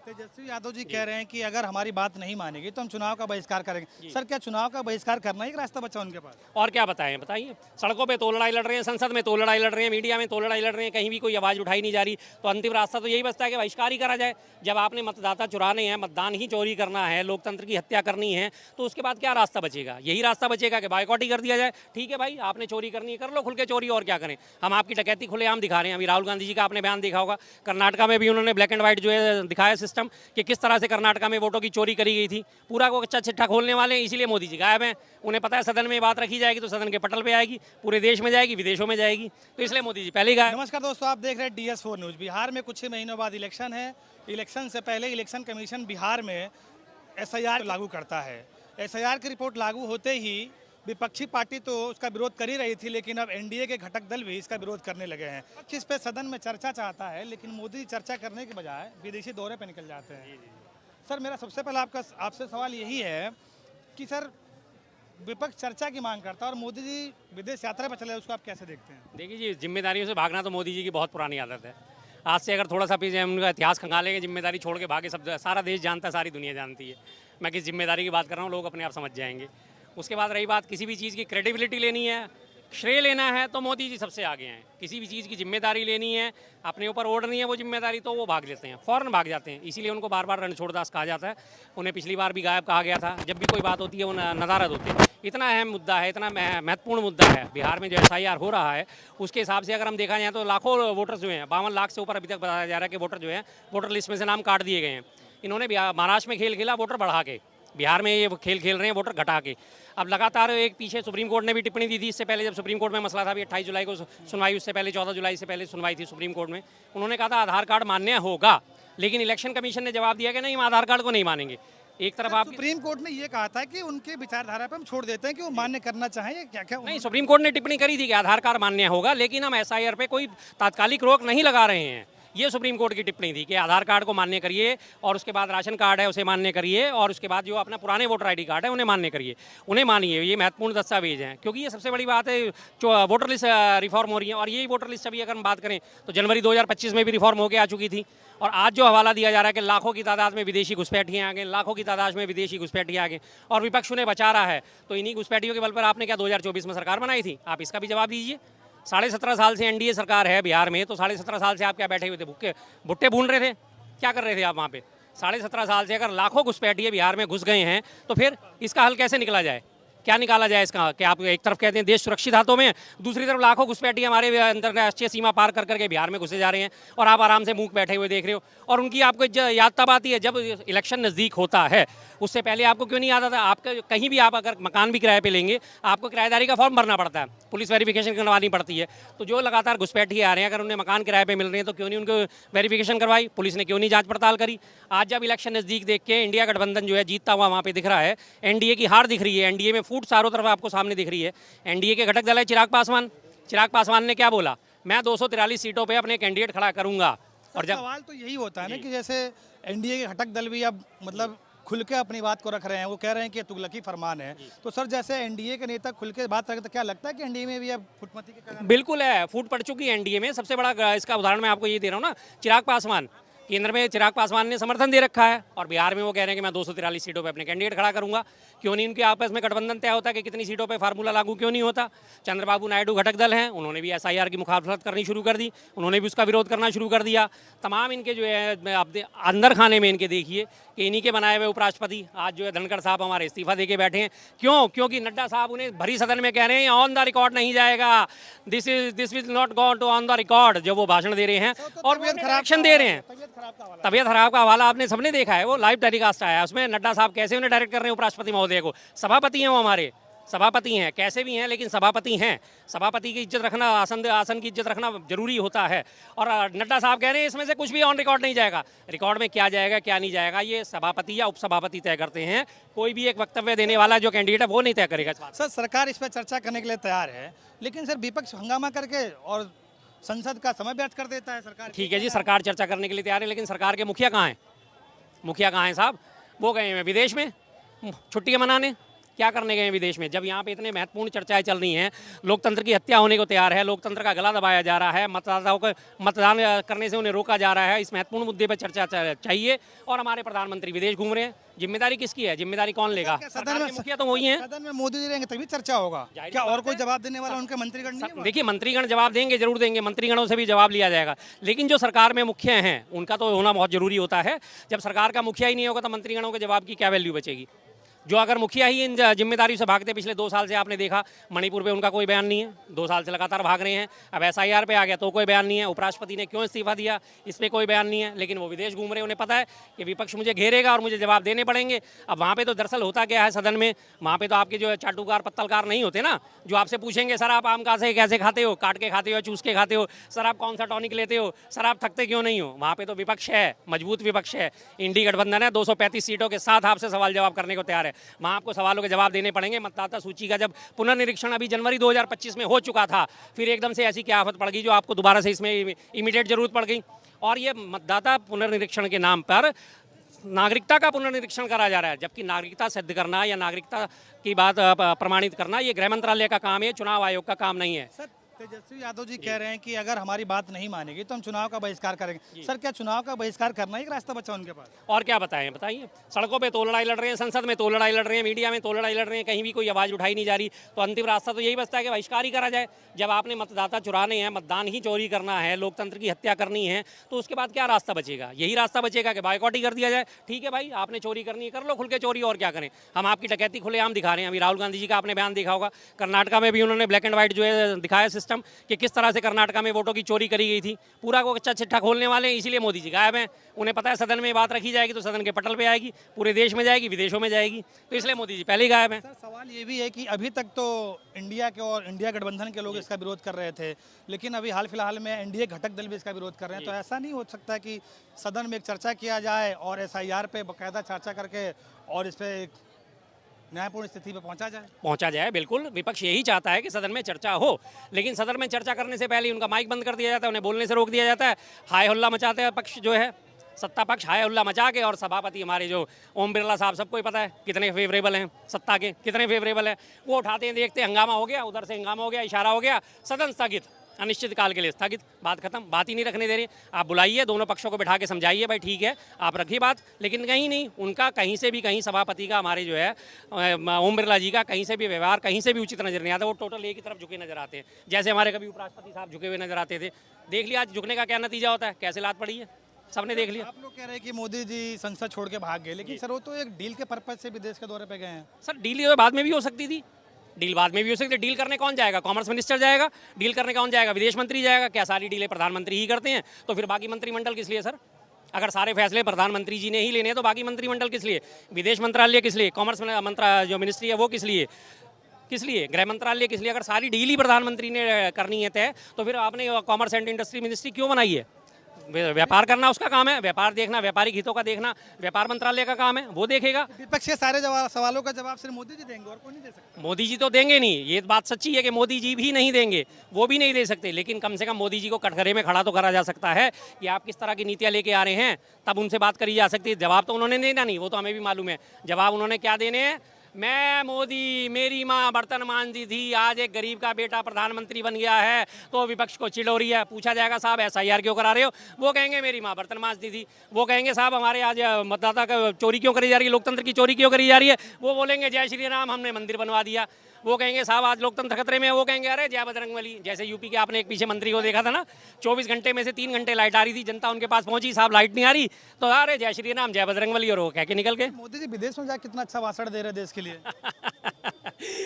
तेजस्वी यादव जी कह रहे हैं कि अगर हमारी बात नहीं मानेगी तो हम चुनाव का बहिष्कार करेंगे। सर, क्या चुनाव का बहिष्कार करना ही एक रास्ता बचा उनके पास? और क्या बताएं, बताइए। सड़कों पे तो लड़ाई लड़ रहे हैं, संसद में तो लड़ाई लड़ रहे हैं, मीडिया में तो लड़ाई लड़ रहे हैं, कहीं भी कोई आवाज़ उठाई नहीं जा रही। तो अंतिम रास्ता तो यही बचता है कि बहिष्कार ही करा जाए। जब आपने मतदाता चुराने हैं, मतदान ही चोरी करना है, लोकतंत्र की हत्या करनी है, तो उसके बाद क्या रास्ता बचेगा? यही रास्ता बचेगा कि बाइकआउट ही कर दिया जाए। ठीक है भाई, आपने चोरी करनी है, कर लो खुल के चोरी, और क्या करें। हम आपकी डकैती खुलेआम दिखा रहे हैं। अभी राहुल गांधी जी का आपने बयान देखा होगा, कर्नाटका में भी उन्होंने ब्लैक एंड व्हाइट जो है दिखाया सिस्टम कि किस तरह से कर्नाटका में वोटों की चोरी करी गई थी। पूरा को कच्चा चिट्ठा खोलने वाले हैं, इसीलिए मोदी जी गायब हैं। उन्हें पता है सदन में बात रखी जाएगी तो सदन के पटल पे आएगी, पूरे देश में जाएगी, विदेशों में जाएगी, तो इसलिए मोदी जी पहले ही गायब। नमस्कार दोस्तों, आप देख रहे हैं DS4 न्यूज़। बिहार में कुछ ही महीनों बाद इलेक्शन है। इलेक्शन से पहले इलेक्शन कमीशन बिहार में SIR लागू करता है। SIR की रिपोर्ट लागू होते ही विपक्षी पार्टी तो उसका विरोध कर ही रही थी, लेकिन अब NDA के घटक दल भी इसका विरोध करने लगे हैं। पक्ष इस पे सदन में चर्चा चाहता है, लेकिन मोदी चर्चा करने के बजाय विदेशी दौरे पर निकल जाते हैं। सर, मेरा सबसे पहला आपसे सवाल यही है कि सर, विपक्ष चर्चा की मांग करता है और मोदी जी विदेश यात्रा पर चले, उसको आप कैसे देखते हैं? देखिए जी, जिम्मेदारियों से भागना तो मोदी जी की बहुत पुरानी आदत है। आज से अगर थोड़ा सा पीछे हम उनका इतिहास खंगालेंगे, जिम्मेदारी छोड़ के भागे, सब सारा देश जानता है, सारी दुनिया जानती है मैं किस जिम्मेदारी की बात कर रहा हूँ, लोग अपने आप समझ जाएंगे। उसके बाद रही बात, किसी भी चीज़ की क्रेडिबिलिटी लेनी है, श्रेय लेना है, तो मोदी जी सबसे आगे हैं। किसी भी चीज़ की जिम्मेदारी लेनी है, अपने ऊपर ओढ़नी है वो जिम्मेदारी, तो वो भाग लेते हैं, फ़ौरन भाग जाते हैं। इसीलिए उनको बार बार रणछोड़दास कहा जाता है। उन्हें पिछली बार भी गायब कहा गया था। जब भी कोई बात होती है वो नदारद होते हैं। इतना अहम मुद्दा है, इतना महत्वपूर्ण मुद्दा है बिहार में जो SIR हो रहा है, उसके हिसाब से अगर हम देखा जाए तो लाखों वोटर्स जो हैं, 52 लाख से ऊपर अभी तक बताया जा रहा है कि वोटर जो है वोटर लिस्ट में से नाम काट दिए गए हैं। इन्होंने महाराष्ट्र में खेल खेला वोटर बढ़ा के, बिहार में ये खेल खेल रहे हैं वोटर घटा के। अब लगातार एक पीछे सुप्रीम कोर्ट ने भी टिप्पणी दी थी, इससे पहले जब सुप्रीम कोर्ट में मसला था, अभी 28 जुलाई को सुनवाई, उससे पहले 14 जुलाई से पहले सुनवाई थी सुप्रीम कोर्ट में। उन्होंने कहा था आधार कार्ड मान्य होगा, लेकिन इलेक्शन कमीशन ने जवाब दिया कि नहीं, हम आधार कार्ड को नहीं मानेंगे। एक तरफ आप सुप्रीम कोर्ट ने ये कहा था कि उनके विचारधारा पर हम छोड़ देते हैं कि वो मान्य करना चाहें, क्या क्या नहीं, सुप्रीम कोर्ट ने टिप्पणी करी थी कि आधार कार्ड मान्य होगा, लेकिन हम SIR पे कोई तात्कालिक रोक नहीं लगा रहे हैं। ये सुप्रीम कोर्ट की टिप्पणी थी कि आधार कार्ड को मान्य करिए, और उसके बाद राशन कार्ड है उसे मान्य करिए, और उसके बाद जो अपना पुराने वोटर ID कार्ड है उन्हें मान्य करिए, उन्हें मानिए। ये महत्वपूर्ण दस्तावेज हैं, क्योंकि ये सबसे बड़ी बात है। जो वोटर लिस्ट रिफॉर्म हो रही है, और यही वोटर लिस्ट अभी अगर हम बात करें तो जनवरी 2025 में भी रिफॉर्म होकर आ चुकी थी। और आज जो हवाला दिया जा रहा है कि लाखों की तादाद में विदेशी घुसपैठियाँ आ गए, लाखों की तादाद में विदेशी घुसपैठियाँ आ गए, और विपक्ष उन्हें बचा रहा है, तो इन्हीं घुसपैठियों के बल पर आपने क्या 2024 में सरकार बनाई थी? आप इसका भी जवाब दीजिए। 17.5 साल से NDA सरकार है बिहार में, तो 17.5 साल से आप क्या बैठे हुए थे, भुक्के भुट्टे भून रहे थे? क्या कर रहे थे आप वहाँ पे? 17.5 साल से अगर लाखों घुसपैठिए बिहार में घुस गए हैं, तो फिर इसका हल कैसे निकला जाए? क्या निकाला जाए इसका? कि आप एक तरफ कहते हैं देश सुरक्षित हाथों में, दूसरी तरफ लाखों घुसपैठिए हमारे अंतर्राष्ट्रीय सीमा पार कर करके बिहार में घुसे जा रहे हैं, और आप आराम से मूक बैठे हुए देख रहे हो। और उनकी आपको याद तब आती है जब इलेक्शन नज़दीक होता है। उससे पहले आपको क्यों नहीं याद आता? आपका कहीं भी आप अगर मकान भी किराए पे लेंगे, आपको किराएदारी का फॉर्म भरना पड़ता है, पुलिस वेरिफिकेशन करवानी पड़ती है। तो जो लगातार घुसपैठिए आ रहे हैं, अगर उन्हें मकान किराए पे मिल रहे हैं, तो क्यों नहीं उनको वेरिफिकेशन करवाई? पुलिस ने क्यों नहीं जांच पड़ताल करी? आज जब इलेक्शन नज़दीक देख के इंडिया गठबंधन जो है जीतता हुआ वहाँ पे दिख रहा है, NDA की हार दिख रही है, NDA में फूट चारों तरफ आपको सामने दिख रही है। NDA के घटक दल है चिराग पासवान। चिराग पासवान ने क्या बोला? मैं 243 सीटों पे अपने कैंडिडेट खड़ा करूंगा। और जब सवाल तो यही होता है ना कि जैसे NDA के घटक दल भी अब मतलब खुल के अपनी बात को रख रहे हैं, वो कह रहे हैं कि तुगलकी फरमान है, तो सर जैसे NDA के नेता खुल के बात रखते, तो क्या लगता है कि NDA में भी अब फुटमती के कारण? बिल्कुल है, फूट पड़ चुकी है NDA में। सबसे बड़ा इसका उदाहरण मैं आपको ये दे रहा हूँ ना, चिराग पासवान। केंद्र में चिराग पासवान ने समर्थन दे रखा है, और बिहार में वो कह रहे हैं कि मैं 243 सीटों पे अपने कैंडिडेट खड़ा करूंगा। क्यों नहीं उनके आपस में गठबंधन तय होता कि कितनी सीटों पे फार्मूला लागू क्यों नहीं होता? चंद्रबाबू नायडू घटक दल हैं, उन्होंने भी SIR की मुखालफत करनी शुरू कर दी, उन्होंने भी उसका विरोध करना शुरू कर दिया। तमाम इनके जो है आप अंदर खाने में इनके देखिए कि इन्हीं के बनाए हुए उपराष्ट्रपति आज जो है धनखड़ साहब हमारे इस्तीफा दे के बैठे हैं। क्यों? क्योंकि नड्डा साहब उन्हें भरी सदन में कह रहे हैं ऑन द रिकॉर्ड नहीं जाएगा, this will not go to on the record, जब वो भाषण दे रहे हैं और एक्शन दे रहे हैं। तबियत खराब का हवाला आपने सबने देखा है, वो लाइव टेलीकास्ट आया है, उसमें नड्डा साहब कैसे उन्हें डायरेक्ट कर रहे हैं उपराष्ट्रपति महोदय को। सभापति हैं वो, हमारे सभापति हैं, कैसे भी हैं लेकिन सभापति हैं। सभापति की इज्जत रखना, आसन की इज्जत रखना जरूरी होता है। और नड्डा साहब कह रहे हैं इसमें से कुछ भी ऑन रिकॉर्ड नहीं जाएगा। रिकॉर्ड में क्या जाएगा क्या नहीं जाएगा ये सभापति या उपसभापति तय करते हैं। कोई भी एक वक्तव्य देने वाला जो कैंडिडेट है वो नहीं तय करेगा। सर, सरकार इस पर चर्चा करने के लिए तैयार है, लेकिन सर विपक्ष हंगामा करके और संसद का समय व्यर्थ कर देता है। सरकार ठीक है जी, सरकार चर्चा करने के लिए तैयार है, लेकिन सरकार के मुखिया कहाँ हैं? मुखिया कहाँ हैं साहब? वो गए हैं विदेश में छुट्टियां मनाने, क्या करने गए हैं विदेश में, जब यहाँ पे इतने महत्वपूर्ण चर्चाएं चल रही हैं, लोकतंत्र की हत्या होने को तैयार है, लोकतंत्र का गला दबाया जा रहा है, मतदाताओं को मतदान करने से उन्हें रोका जा रहा है। इस महत्वपूर्ण मुद्दे पर चर्चा चाहिए और हमारे प्रधानमंत्री विदेश घूम रहे हैं। जिम्मेदारी किसकी है, जिम्मेदारी कौन लेगा? सरकार के मुखिया तो वही है। सदन में मोदी जी रहेंगे तभी चर्चा होगा, क्या और कोई जवाब देने वाला उनके मंत्रीगण नहीं है? देखिए, मंत्रीगण जवाब देंगे, जरूर देंगे, मंत्रीगणों से भी जवाब लिया जाएगा, लेकिन जो सरकार में मुखिया हैं उनका तो होना बहुत जरूरी होता है। जब सरकार का मुखिया ही नहीं होगा तो मंत्रीगणों के जवाब की क्या वैल्यू बचेगी? जो अगर मुखिया ही इन जिम्मेदारी से भागते, पिछले 2 साल से आपने देखा मणिपुर पे उनका कोई बयान नहीं है, 2 साल से लगातार भाग रहे हैं। अब SIR पे आ गया तो कोई बयान नहीं है, उपराष्ट्रपति ने क्यों इस्तीफा दिया इस पर कोई बयान नहीं है, लेकिन वो विदेश घूम रहे हैं। उन्हें पता है कि विपक्ष मुझे घेरेगा और मुझे जवाब देने पड़ेंगे। अब वहाँ पे तो दरअसल होता क्या है सदन में, वहाँ पे तो आपके जो चाटुकार पत्तलकार नहीं होते ना, जो आपसे पूछेंगे सर आप आम कैसे खाते हो, काट के खाते हो, चूस के खाते हो, सर आप कौन सा टॉनिक लेते हो, सर आप थकते क्यों नहीं हो। वहाँ पे तो विपक्ष है, मजबूत विपक्ष है, इंडी गठबंधन है, 235 सीटों के साथ आपसे सवाल जवाब करने को तैयार है। वहाँ आपको सवालों के जवाब देने पड़ेंगे। मतदाता सूची का जब पुनर्निरीक्षण अभी जनवरी 2025 में हो चुका था, फिर एकदम से ऐसी क्या आफत पड़ गई जो आपको दोबारा से इसमें इमीडिएट जरूरत पड़ गई। और ये मतदाता पुनर्निरीक्षण के नाम पर नागरिकता का पुनर्निरीक्षण करा जा रहा है, जबकि नागरिकता सिद्ध करना या नागरिकता की बात प्रमाणित करना ये गृह मंत्रालय का काम है, चुनाव आयोग का काम नहीं है। तेजस्वी यादव जी कह रहे हैं कि अगर हमारी बात नहीं मानेगी तो हम चुनाव का बहिष्कार करेंगे। सर, क्या चुनाव का बहिष्कार करना ही रास्ता बचा उनके पास? और क्या बताइए, सड़कों पे तो लड़ाई लड़ रहे हैं, संसद में तो लड़ाई लड़ रहे हैं, मीडिया में तो लड़ाई लड़ रहे हैं, कहीं भी कोई आवाज़ उठाई नहीं जा रही। तो अंतिम रास्ता तो यही बचता है कि बहिष्कार ही करा जाए। जब आपने मतदाता चुराने हैं, मतदान ही चोरी करना है, लोकतंत्र की हत्या करनी है, तो उसके बाद क्या रास्ता बचेगा? यही रास्ता बचेगा कि बायकॉट ही कर दिया जाए। ठीक है भाई, आपने चोरी करनी है, कर लो खुल के चोरी, और क्या करें। हम आपकी डकैती खुलेआम दिखा रहे हैं। अभी राहुल गांधी जी का आपने बयान देखा होगा, कर्नाटका में भी उन्होंने ब्लैक एंड व्हाइट जो है दिखाया सिस्टम कि किस तरह से कर्नाटका में वोटों की चोरी करी गई थी। पूरा को कच्चा चिट्ठा खोलने वाले हैं, इसीलिए मोदी जी गायब हैं। उन्हें पता है सदन में बात रखी जाएगी तो सदन के पटल पे आएगी, पूरे देश में जाएगी, विदेशों में जाएगी, तो इसलिए मोदी जी पहले ही गायब हैं। सर, सवाल ये भी है कि अभी तक तो इंडिया के और इंडिया गठबंधन के लोग इसका विरोध कर रहे थे, लेकिन अभी हाल फिलहाल में एनडीए घटक दल भी इसका विरोध कर रहे हैं। तो ऐसा नहीं हो सकता कि सदन में एक चर्चा किया जाए और SIR पे बाकायदा चर्चा करके और इस पर न्यायपूर्ण स्थिति पे पहुंचा जाए? बिल्कुल, विपक्ष यही चाहता है कि सदन में चर्चा हो, लेकिन सदन में चर्चा करने से पहले उनका माइक बंद कर दिया जाता है, उन्हें बोलने से रोक दिया जाता है। हाय हल्ला मचाते हैं पक्ष जो है, सत्ता पक्ष हाय हल्ला मचा के, और सभापति हमारे जो ओम बिरला साहब, सबको ही पता है कितने फेवरेबल हैं सत्ता के, कितने फेवरेबल है। वो उठाते हैं, देखते हंगामा हो गया, उधर से हंगामा हो गया, इशारा हो गया, सदन स्थगित, अनिश्चित काल के लिए स्थगित, बात खत्म, बात ही नहीं रखने दे रहे। आप बुलाइए, दोनों पक्षों को बिठा के समझाइए, भाई ठीक है आप रखिए बात, लेकिन कहीं नहीं, उनका कहीं से भी, कहीं सभापति का, हमारे जो है ओम बिरला जी का कहीं से भी व्यवहार कहीं से भी उचित नजर नहीं आता। वो टोटल एक ही तरफ झुके नजर आते हैं, जैसे हमारे कभी उपराष्ट्रपति साहब झुके हुए नजर आते थे। देख लिया आज झुकने का क्या नतीजा होता है, कैसे लात पड़ी है, सबने देख लिया। आप लोग कह रहे हैं कि मोदी जी संसद छोड़ के भाग गए, लेकिन सर वो तो एक डील के पर्पज से विदेश के दौरे पे गए हैं। सर डील तो बाद में भी हो सकती थी, डील बाद में भी हो सकती है। डील करने कौन जाएगा? कॉमर्स मिनिस्टर जाएगा। डील करने कौन जाएगा? विदेश मंत्री जाएगा। क्या सारी डीलें प्रधानमंत्री ही करते हैं? तो फिर बाकी मंत्रिमंडल किस लिए सर? अगर सारे फैसले प्रधानमंत्री जी ने ही लेने हैं तो बाकी मंत्रिमंडल किस लिए? विदेश मंत्रालय किस लिए? कॉमर्स जो मिनिस्ट्री है वो किस लिए? गृह मंत्रालय किस लिए? अगर सारी डील ही प्रधानमंत्री ने करनी है तय, तो फिर आपने कॉमर्स एंड इंडस्ट्री मिनिस्ट्री क्यों बनाई है? व्यापार करना उसका काम है, व्यापार देखना, व्यापारिक हितों का देखना व्यापार मंत्रालय का काम है, वो देखेगा। विपक्ष के सारे सवालों का जवाब सिर्फ मोदी जी देंगे और कोई नहीं दे सकता। मोदी जी तो देंगे नहीं, ये बात सच्ची है कि मोदी जी भी नहीं देंगे, वो भी नहीं दे सकते, लेकिन कम से कम मोदी जी को कटघरे में खड़ा तो करा जा सकता है कि आप किस तरह की नीतियां लेके आ रहे हैं, तब उनसे बात करी जा सकती है। जवाब तो उन्होंने देना नहीं, वो तो हमें भी मालूम है जवाब उन्होंने क्या देने हैं। मैं मोदी, मेरी माँ बर्तन मांजती थी, आज एक गरीब का बेटा प्रधानमंत्री बन गया है तो विपक्ष को चिढ़ हो रही है। पूछा जाएगा साहब SIR क्यों करा रहे हो? वो कहेंगे मेरी माँ बर्तन मांजती थी। वो कहेंगे साहब हमारे आज मतदाता का चोरी क्यों करी जा रही है, लोकतंत्र की चोरी क्यों करी जा रही है? वो बोलेंगे जय श्री राम, हमने मंदिर बनवा दिया। वो कहेंगे साहब आज लोकतंत्र खतरे में है। वो कहेंगे अरे जय बजरंगबली। जैसे यूपी के आपने एक पीछे मंत्री को देखा था ना, 24 घंटे में से 3 घंटे लाइट आ रही थी, जनता उनके पास पहुंची, साहब लाइट नहीं आ रही, तो अरे जय श्री राम, जय बजरंगबली, और वो कह के निकल गए। मोदी जी विदेश में जाकर कितना अच्छा भाषण दे रहे हैं देश के लिए।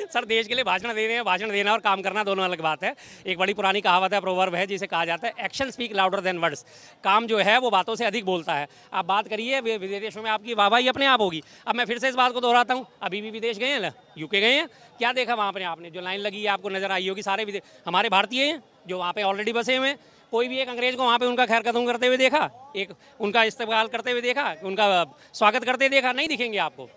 सर देश के लिए भाषण दे रहे हैं, भाषण देना और काम करना दोनों अलग बात है। एक बड़ी पुरानी कहावत है, प्रोवर्ब है, जिसे कहा जाता है action speak louder than words. काम जो है वो बातों से अधिक बोलता है। आप बात करिए, विदेशों में आपकी वाहवाही अपने आप होगी। अब मैं फिर से इस बात को दोहराता हूँ, अभी भी विदेश गए हैं, यूके गए हैं, क्या देखा वहाँ पर आपने? जो लाइन लगी है आपको नजर आई होगी, सारे हमारे भारतीय हैं जो वहाँ पे ऑलरेडी बसे हुए हैं। कोई भी एक अंग्रेज को वहाँ पे उनका खैर कदम करते हुए देखा, एक उनका इस्तेमाल करते हुए देखा, उनका स्वागत करते देखा? नहीं दिखेंगे आपको।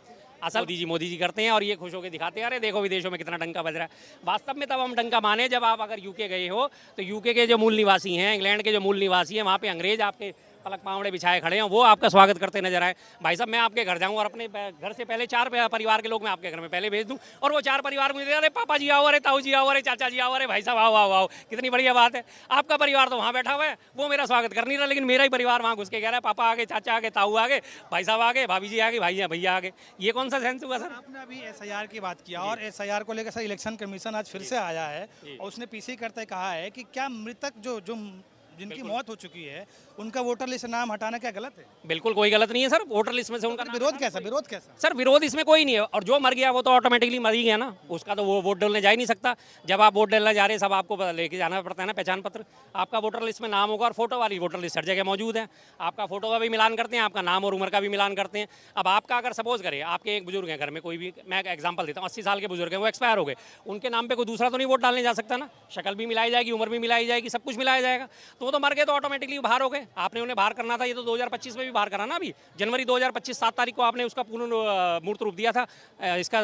असल मोदी जी करते हैं और ये खुश होकर दिखाते हैं, अरे देखो विदेशों में कितना डंका बज रहा है। वास्तव में तब हम डंका माने जब आप अगर यूके गए हो, तो यूके के जो मूल निवासी हैं, इंग्लैंड के जो मूल निवासी हैं, वहाँ पे अंग्रेज आपके पलक पावड़े बिछाए खड़े हैं, वो आपका स्वागत करते नजर आए। भाई साहब मैं आपके घर जाऊँ और अपने घर से पहले 4 परिवार के लोग मैं आपके घर में पहले भेज दूँ और वो 4 परिवार मुझे अरे पापा जी आओ, अरे ताऊ जी आओ, अरे चाचा जी आओ, अरे भाई साहब आओ आओ आओ, कितनी बढ़िया बात है। आपका परिवार तो वहाँ बैठा हुआ है, वो मेरा स्वागत कर नहीं रहा, लेकिन मेरा ही परिवार वहाँ घुस के कह रहा है पापा आगे, चाचा आगे, ताऊ आगे, भाई साहब आगे, भाभी जी आगे, भाई भैया आगे। ये कौन सा सेंस हुआ सर? आपने अभी एसआईआर की बात किया और एसआईआर को लेकर सर इलेक्शन कमीशन आज फिर से आया है और उसने पीसी करते कहा है कि क्या मृतक जो जिनकी मौत हो चुकी है उनका वोटर लिस्ट से नाम हटाना क्या गलत है? बिल्कुल कोई गलत नहीं है सर, वोटर लिस्ट में से उनका विरोध कैसा सर विरोध इसमें कोई नहीं है, और जो मर गया वो तो ऑटोमेटिकली मर ही गया ना, उसका तो वो वोट डालने जा ही नहीं सकता। जब आप वोट डालने जा रहे हैं सब आपको लेके जाना पड़ता है ना, पहचान पत्र, आपका वोटर लिस्ट में नाम होगा और फोटो वाली वोटर लिस्ट हर जगह मौजूद है, आपका फोटो का भी मिलान करते हैं, आपका नाम और उम्र का भी मिलान करते हैं। अब आपका अगर सपोज करें आपके एक बुजुर्ग हैं घर में, कोई भी, मैं एग्जाम्पल देता हूँ, 80 साल के बुजुर्ग हैं, वो एक्सपायर हो गए, उनके नाम पे कोई दूसरा तो नहीं वोट डालने जा सकता ना, शक्ल भी मिलाई जाएगी, उम्र भी मिलाई जाएगी, सब कुछ मिलाया जाएगा, तो वो तो मर गए तो ऑटोमेटिकली बाहर हो गए। आपने उन्हें बाहर करना था, ये तो 2025 में भी बाहर करा ना, अभी जनवरी 2025 7 तारीख को आपने उसका मूर्त रूप दिया था इसका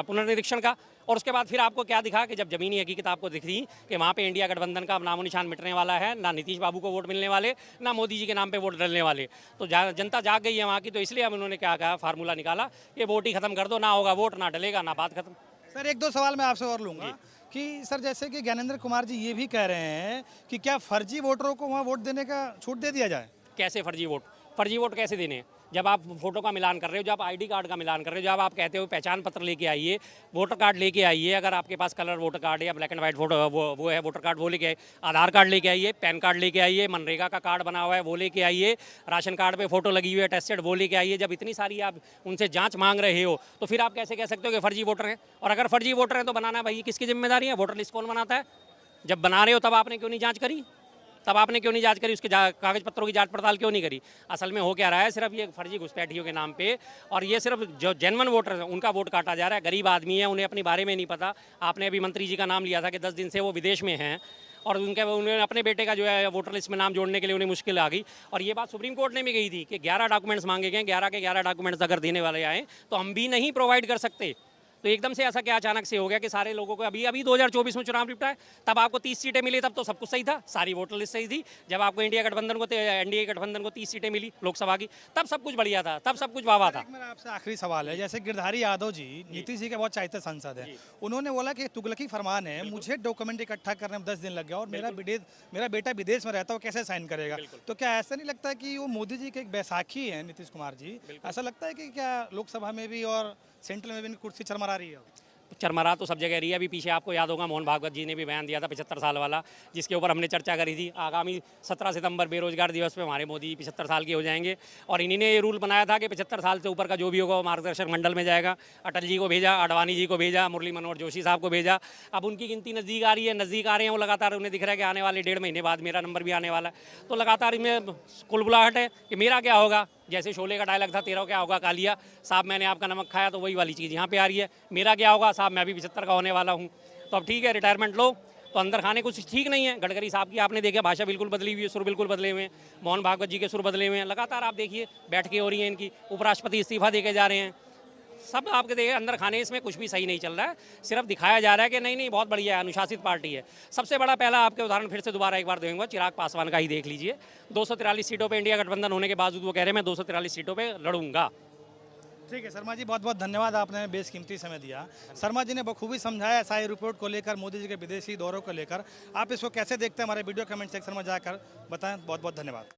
पुनर्निरीक्षण का, और उसके बाद फिर आपको क्या दिखा कि जब जमीनी हकीकत आपको दिख रही कि वहाँ पे इंडिया गठबंधन का नामो निशान मिटने वाला है, ना नीतीश बाबू को वोट मिलने वाले, ना मोदी जी के नाम पे वोट डलने वाले, तो जनता जाग गई है वहाँ की, तो इसलिए अब उन्होंने क्या कहा, फार्मूला निकाला कि वोट ही खत्म कर दो, ना होगा वोट, ना डलेगा, ना बात खत्म। सर एक दो सवाल मैं आपसे और लूँगा कि सर जैसे कि ज्ञानेंद्र कुमार जी ये भी कह रहे हैं कि क्या फर्जी वोटरों को वहाँ वोट देने का छूट दे दिया जाए? कैसे फर्जी वोट कैसे देने हैं? जब आप फोटो का मिलान कर रहे हो, जब आईडी कार्ड का मिलान कर रहे हो, जब आप कहते हो पहचान पत्र लेके आइए, वोटर कार्ड लेके आइए, अगर आपके पास कलर वोटर कार्ड है या ब्लैक एंड व्हाइट फोटो वो है वोटर कार्ड, वो लेके आइए, आधार कार्ड लेके आइए, पैन कार्ड लेके आइए, मनरेगा का कार्ड बना हुआ है वो लेके आइए, राशन कार्ड पे फोटो लगी हुई है टेस्टेड वो लेके आइए। जब इतनी सारी आप उनसे जाँच मांग रहे हो तो फिर आप कैसे कह सकते हो कि फर्जी वोटर है? और अगर फर्जी वोटर है तो बनाना भाई किसकी जिम्मेदारी है? वोटर लिस्ट कौन बनाता है? जब बना रहे हो तब आपने क्यों नहीं जाँच करी? तब आपने क्यों नहीं जांच करी? उसके कागज पत्रों की जांच पड़ताल क्यों नहीं करी? असल में हो क्या रहा है, सिर्फ ये फर्जी घुसपैठियों के नाम पे, और ये सिर्फ जो जेन्युइन वोटर हैं उनका वोट काटा जा रहा है। गरीब आदमी है, उन्हें अपने बारे में नहीं पता। आपने अभी मंत्री जी का नाम लिया था कि 10 दिन से वो विदेश में हैं और उन्होंने अपने बेटे का जो है वोटर लिस्ट में नाम जोड़ने के लिए उन्हें मुश्किल आ गई, और ये बात सुप्रीम कोर्ट ने भी कही थी कि 11 डॉक्यूमेंट्स मांगे गए, 11 के 11 डॉक्यूमेंट्स अगर देने वाले आए तो हम भी नहीं प्रोवाइड कर सकते। तो एकदम से ऐसा क्या अचानक से हो गया कि सारे लोगों को अभी 2024 में चुनाव निपटा है, तब आपको 30 सीटें मिली, तब तो सब कुछ सही था, सारी वोटर लिस्ट सही थी। जब आपको एनडीए गठबंधन को 30 सीटें मिली लोकसभा की, तब सब कुछ बढ़िया था, तब सब कुछ वाह था। मेरा आपसे आखिरी सवाल है, जैसे गिरधारी यादव जी नीतीश जी के बहुत चाहते सांसद है, उन्होंने बोला कि तुगलकी फरमान है, मुझे डॉक्यूमेंट इकट्ठा करने में 10 दिन लग गया और मेरा बेटा विदेश में रहता है, वो कैसे साइन करेगा? तो क्या ऐसा नहीं लगता कि वो मोदी जी के एक बैसाखी है नीतीश कुमार जी? ऐसा लगता है कि क्या लोकसभा में भी और सेंट्रल में भी कुर्सी चरमरा रही है? चरमरा तो सब जगह रही है। अभी पीछे आपको याद होगा मोहन भागवत जी ने भी बयान दिया था 75 साल वाला, जिसके ऊपर हमने चर्चा करी थी। आगामी 17 सितंबर बेरोजगार दिवस पे हमारे मोदी जी 75 साल के हो जाएंगे, और इन्हीं ने ये रूल बनाया था कि 75 साल से ऊपर का जो भी होगा वो मार्गदर्शक मंडल में जाएगा। अटल जी को भेजा, आडवाणी जी को भेजा, मुरली मनोहर जोशी साहब को भेजा। अब उनकी गिनती नज़दीक आ रही है, नज़दीक आ रहे हैं वो लगातार, उन्हें दिख रहा है कि आने वाले 1.5 महीने बाद मेरा नंबर भी आने वाला है। तो लगातार इनमें कुलबुलाहट है कि मेरा क्या होगा। जैसे शोले का डायलॉग था, तेरा क्या होगा कालिया साहब, मैंने आपका नमक खाया, तो वही वाली चीज़ यहाँ पे आ रही है, मेरा क्या होगा साहब, मैं भी 75 का होने वाला हूँ। तो अब ठीक है रिटायरमेंट लो, तो अंदर खाने कुछ ठीक नहीं है। गडकरी साहब की आपने देखा भाषा बिल्कुल बदली हुई है, सुर बिल्कुल बदले हुए हैं, मोहन भागवत जी के सुर बदले हुए हैं, लगातार आप देखिए बैठ के हो रही है इनकी, उपराष्ट्रपति इस्तीफा दे के जा रहे हैं, सब आपके देखे अंदर खाने, इसमें कुछ भी सही नहीं चल रहा है। सिर्फ दिखाया जा रहा है कि नहीं नहीं बहुत बढ़िया है, अनुशासित पार्टी है। सबसे बड़ा पहला आपके उदाहरण फिर से दोबारा एक बार दूंगा, चिराग पासवान का ही देख लीजिए। 243 सीटों पे इंडिया गठबंधन होने के बावजूद वो कह रहे हैं मैं 243 सीटों पे लड़ूंगा। ठीक है शर्मा जी, बहुत बहुत धन्यवाद, आपने बेशकीमती समय दिया। शर्मा जी ने बखूबी समझाया एसआई रिपोर्ट को लेकर, मोदी जी के विदेशी दौरों को लेकर। आप इसको कैसे देखते हैं हमारे वीडियो कमेंट सेक्शन में जाकर बताएं। बहुत बहुत धन्यवाद।